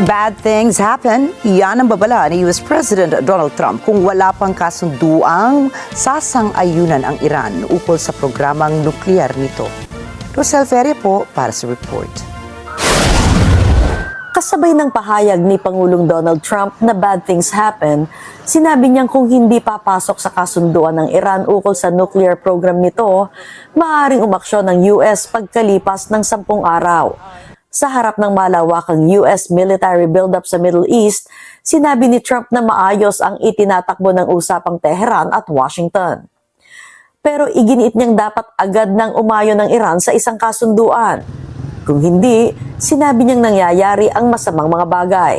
Bad things happen. Yan ang babala ni US President Donald Trump kung wala pang kasunduang sasang-ayunan ang Iran ukol sa programang nuklear nito. Rosel Feria po para sa report. Kasabay ng pahayag ni Pangulong Donald Trump na bad things happen, sinabi niyang kung hindi papasok sa kasunduan ng Iran ukol sa nuclear program nito, maaaring umaksyon ng US pagkalipas ng 10 araw. Sa harap ng malawakang US military buildup sa Middle East, sinabi ni Trump na maayos ang itinatakbo ng usapang Tehran at Washington. Pero iginiit niyang dapat agad nang umayon ng Iran sa isang kasunduan. Kung hindi, sinabi niyang nangyayari ang masamang mga bagay.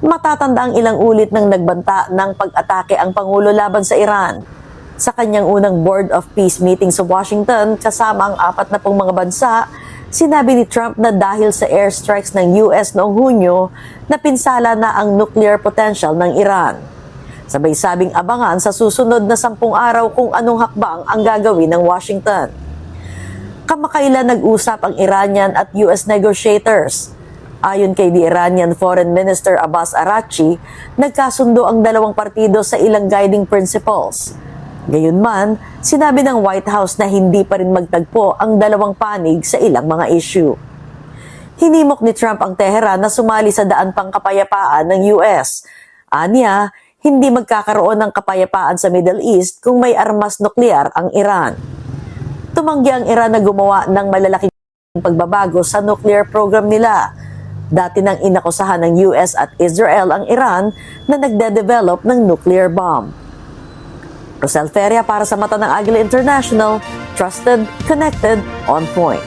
Matatanda ang ilang ulit ng nagbanta ng pag-atake ang Pangulo laban sa Iran. Sa kanyang unang Board of Peace meeting sa Washington kasama ang 40 mga bansa, sinabi ni Trump na dahil sa airstrikes ng US noong Hunyo, napinsala na ang nuclear potential ng Iran. Sabay sabing abangan sa susunod na 10 araw kung anong hakbang ang gagawin ng Washington. Kamakailan nag-usap ang Iranian at US negotiators. Ayon kay the Iranian Foreign Minister Abbas Araghchi, nagkasundo ang dalawang partido sa ilang guiding principles. Gayunman, sinabi ng White House na hindi pa rin magtagpo ang dalawang panig sa ilang mga issue. Hinimok ni Trump ang Tehran na sumali sa daan pang kapayapaan ng US. Aniya, hindi magkakaroon ng kapayapaan sa Middle East kung may armas nuklear ang Iran. Tumanggi ang Iran na gumawa ng malalaking pagbabago sa nuclear program nila. Dati nang inakusahan ng US at Israel ang Iran na nagde-develop ng nuclear bomb. Rosel Feria para sa Mata ng Agila International, trusted, connected, on point.